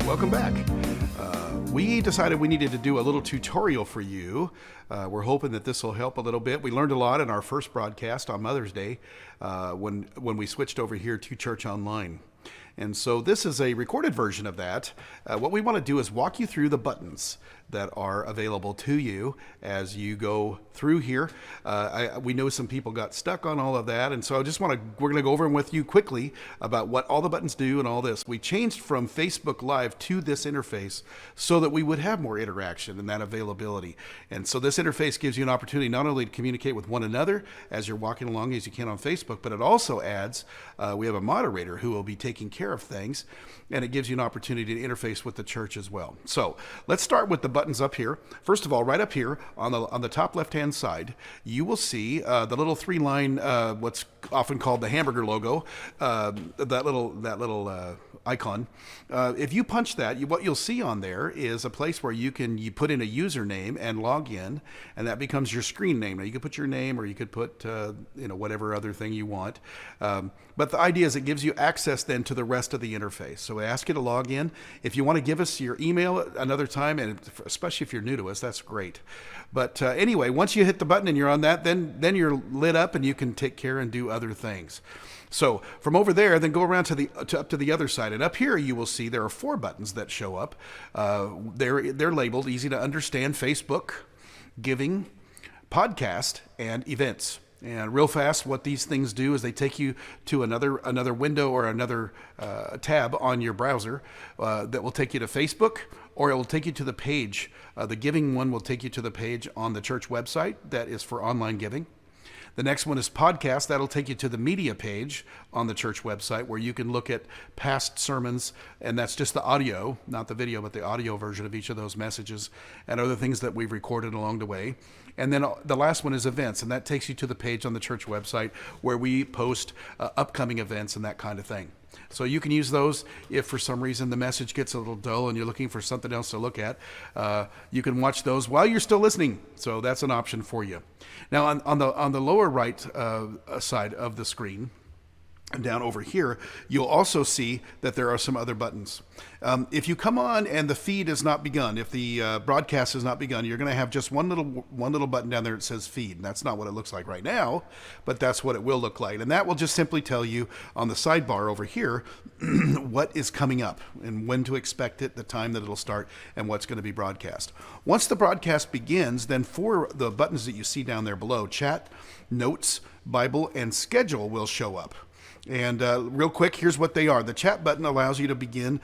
Welcome back. We decided we needed to do a little tutorial for you. We're hoping that this will help a little bit. We learned a lot in our first broadcast on Mother's Day when we switched over here to Church Online. And so this is a recorded version of that. What we want to do is walk you through the buttons that are available to you as you go through here. We know some people got stuck on all of that, and so we're going to go over them with you quickly about what all the buttons do and all this. We changed from Facebook Live to this interface so that we would have more interaction and that availability. And so this interface gives you an opportunity not only to communicate with one another as you're walking along as you can on Facebook, but it also adds, we have a moderator who will be taking care of things, and it gives you an opportunity to interface with the church as well. So let's start with the buttons up here. First of all, right up here on the top left-hand side, you will see the little three-line, what's often called the hamburger logo, that little icon. If you punch that, what you'll see on there is a place where you put in a username and log in, and that becomes your screen name. Now you could put your name, or you could put whatever other thing you want. But the idea is it gives you access then to the rest of the interface. So we ask you to log in. If you want to give us your email another time, and especially if you're new to us, that's great. But anyway, once you hit the button and you're on that, then you're lit up and you can take care and do other things. So from over there, then go around up to the other side. And up here, you will see there are 4 buttons that show up. They're labeled easy to understand: Facebook, giving, podcast, and events. And real fast, what these things do is they take you to another window or another tab on your browser that will take you to Facebook, or it will take you to the page. The giving one will take you to the page on the church website that is for online giving. The next one is podcast. That'll take you to the media page on the church website where you can look at past sermons, and that's just the audio, not the video, but the audio version of each of those messages and other things that we've recorded along the way. And then the last one is events, and that takes you to the page on the church website where we post upcoming events and that kind of thing. So you can use those if for some reason the message gets a little dull and you're looking for something else to look at. You can watch those while you're still listening. So that's an option for you. Now on the lower right side of the screen, down over here, you'll also see that there are some other buttons. If you come on and the feed has not begun, if the broadcast has not begun, you're going to have just one little button down there that says feed. And that's not what it looks like right now, but that's what it will look like. And that will just simply tell you on the sidebar over here what is coming up and when to expect it, the time that it'll start, and what's going to be broadcast. Once the broadcast begins, then 4 the buttons that you see down there below, chat, notes, Bible, and schedule, will show up. And real quick, here's what they are. The chat button allows you to begin.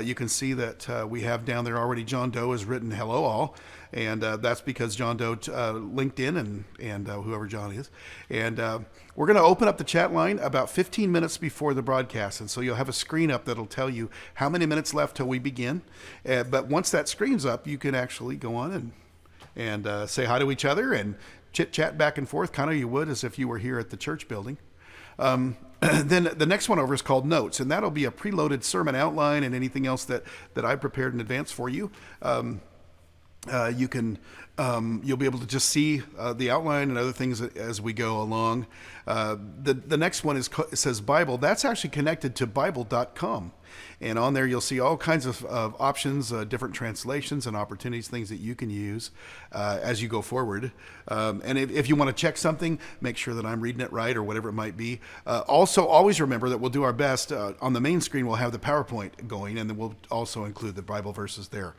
You can see that we have down there already, John Doe has written hello all. And that's because John Doe linked in and whoever John is. And we're going to open up the chat line about 15 minutes before the broadcast. And so you'll have a screen up that'll tell you how many minutes left till we begin. But once that screen's up, you can actually go on and say hi to each other and chit-chat back and forth, kind of you would as if you were here at the church building. Then the next one over is called Notes, and that'll be a preloaded sermon outline and anything else that I prepared in advance for you. You'll be able to just see the outline and other things as we go along. The next one it says Bible. That's actually connected to Bible.com. And on there, you'll see all kinds of options, different translations and opportunities, things that you can use as you go forward. And if you want to check something, make sure that I'm reading it right or whatever it might be. Also, always remember that we'll do our best. On the main screen, we'll have the PowerPoint going, and then we'll also include the Bible verses there.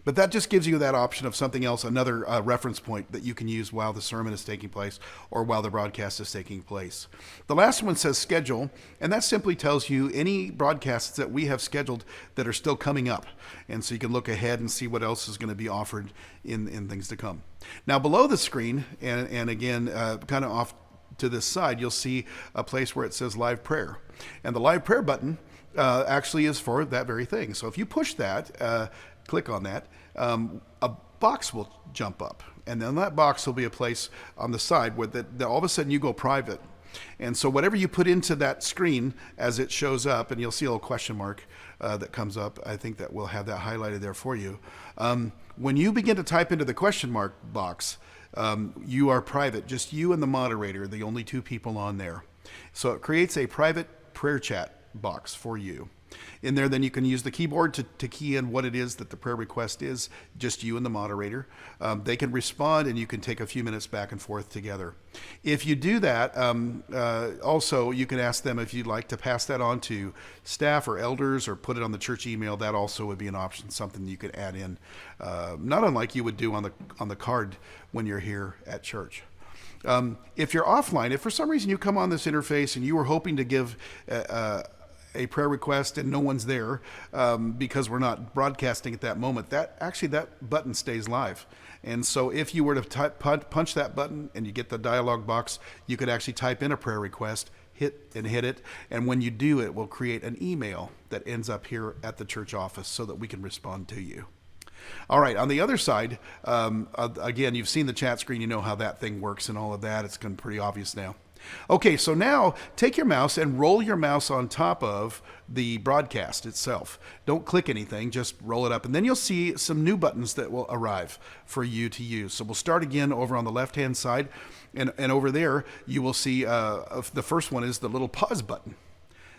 But that just gives you that option of something else, another reference point that you can use while the sermon is taking place or while the broadcast is taking place. The last one says schedule, and that simply tells you any broadcasts that we have scheduled that are still coming up. And so you can look ahead and see what else is going to be offered in things to come. Now below the screen, and again, kind of off to this side, you'll see a place where it says live prayer. And the live prayer button actually is for that very thing. So if you push that, click on that, a box will jump up, and then that box will be a place on the side where all of a sudden you go private. And so whatever you put into that screen as it shows up, and you'll see a little question mark that comes up, I think that we'll have that highlighted there for you. When you begin to type into the question mark box, you are private, just you and the moderator, the only 2 people on there. So it creates a private prayer chat box for you. In there, then you can use the keyboard to key in what it is that the prayer request is, just you and the moderator. They can respond, and you can take a few minutes back and forth together. If you do that, also you can ask them if you'd like to pass that on to staff or elders or put it on the church email. That also would be an option, something you could add in, not unlike you would do on the card when you're here at church. If you're offline, if for some reason you come on this interface and you were hoping to give a prayer request and no one's there because we're not broadcasting at that moment, that button stays live. And so if you were to punch that button and you get the dialog box, you could actually type in a prayer request, hit it, and when you do, it will create an email that ends up here at the church office so that we can respond to you. All right, on the other side, again, you've seen the chat screen, you know how that thing works and all of that. It's pretty obvious now. Okay, so now take your mouse and roll your mouse on top of the broadcast itself. Don't click anything, just roll it up. And then you'll see some new buttons that will arrive for you to use. So we'll start again over on the left-hand side. And over there, you will see the first one is the little pause button.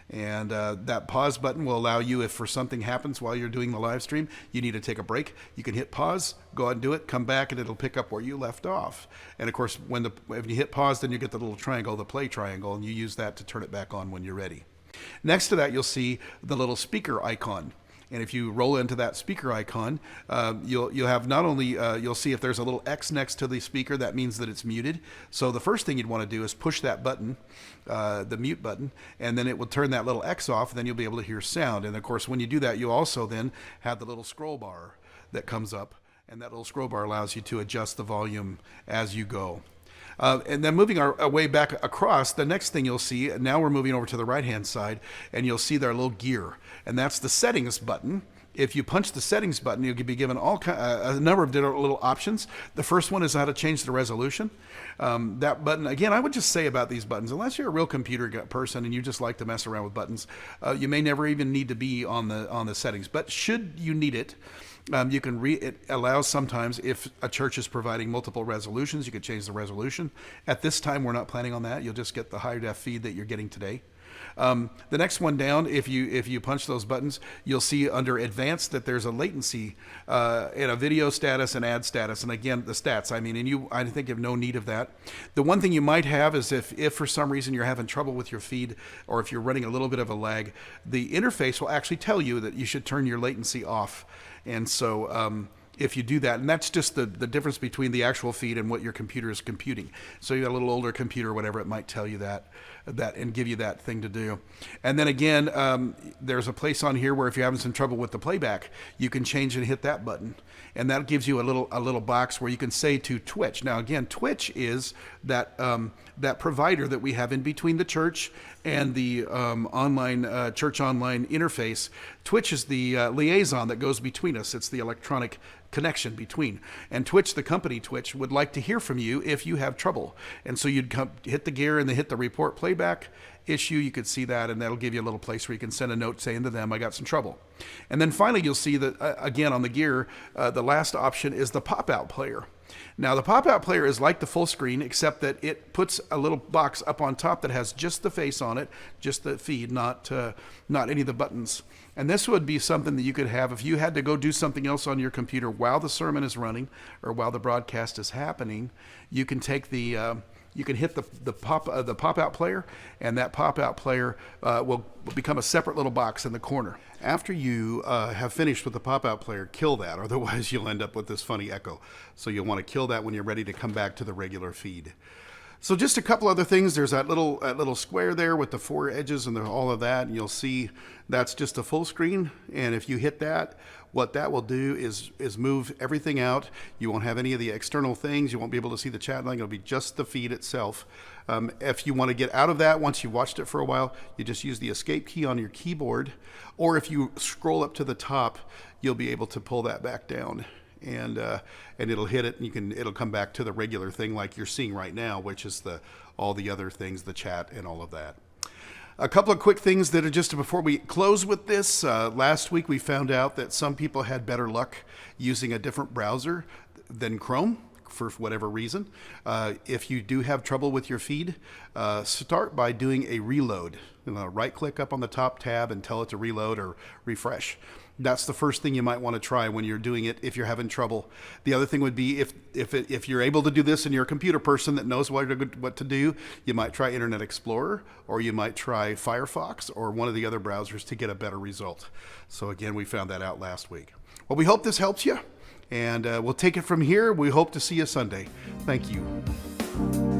And that pause button will allow you, if for something happens while you're doing the live stream, you need to take a break, you can hit pause, go ahead and do it, come back, and it'll pick up where you left off. And of course, if you hit pause, then you get the little triangle, the play triangle, and you use that to turn it back on when you're ready. Next to that, you'll see the little speaker icon. And if you roll into that speaker icon, you'll have not only, you'll see if there's a little X next to the speaker, that means that it's muted. So the first thing you'd want to do is push that button, the mute button, and then it will turn that little X off, and then you'll be able to hear sound. And of course, when you do that, you also then have the little scroll bar that comes up, and that little scroll bar allows you to adjust the volume as you go. And then moving our way back across, the next thing you'll see, now we're moving over to the right-hand side, and you'll see their little gear, and that's the settings button. If you punch the settings button, you'll be given a number of different little options. The first one is how to change the resolution. That button, again, I would just say about these buttons, unless you're a real computer person and you just like to mess around with buttons, you may never even need to be on the settings. But should you need it, you can it allows sometimes, if a church is providing multiple resolutions, you could change the resolution. At this time, we're not planning on that. You'll just get the high def feed that you're getting today. The next one down, if you punch those buttons, you'll see under advanced that there's a latency and a video status and ad status. And again, the stats, I think you have no need of that. The one thing you might have is if for some reason you're having trouble with your feed, or if you're running a little bit of a lag, the interface will actually tell you that you should turn your latency off. And so if you do that, and that's just the difference between the actual feed and what your computer is computing. So you got a little older computer or whatever, it might tell you that and give you that thing to do. And then again, there's a place on here where if you're having some trouble with the playback, you can change and hit that button. And that gives you a little box where you can say to Twitch. Now again, Twitch is that provider that we have in between the church and the church online interface. Twitch is the liaison that goes between us. It's the electronic connection between. And Twitch, the company Twitch, would like to hear from you if you have trouble. And so you'd hit the gear and then hit the report playback issue. You could see that, and that'll give you a little place where you can send a note saying to them, I got some trouble. And then finally, you'll see that, again, on the gear, the last option is the pop-out player. Now, the pop-out player is like the full screen, except that it puts a little box up on top that has just the face on it, just the feed, not any of the buttons. And this would be something that you could have if you had to go do something else on your computer while the sermon is running or while the broadcast is happening. You can take you can hit the pop-out player, and that pop-out player will become a separate little box in the corner. After you have finished with the pop-out player, kill that, otherwise you'll end up with this funny echo. So you'll want to kill that when you're ready to come back to the regular feed. So just a couple other things. There's that little square there with the four edges and all of that, and you'll see that's just a full screen. And if you hit that, what that will do is move everything out. You won't have any of the external things. You won't be able to see the chat line. It'll be just the feed itself. If you want to get out of that, once you've watched it for a while, you just use the escape key on your keyboard. Or if you scroll up to the top, you'll be able to pull that back down. And it'll hit it, and it'll come back to the regular thing like you're seeing right now, which is all the other things, the chat and all of that. A couple of quick things that are just before we close with this. Last week we found out that some people had better luck using a different browser than Chrome. for whatever reason. If you do have trouble with your feed, start by doing a reload. Right click up on the top tab and tell it to reload or refresh. That's the first thing you might want to try when you're doing it if you're having trouble. The other thing would be if you're able to do this and you're a computer person that knows what to do, you might try Internet Explorer, or you might try Firefox or one of the other browsers to get a better result. So again, we found that out last week. Well, we hope this helps you, and we'll take it from here. We hope to see you Sunday. Thank you.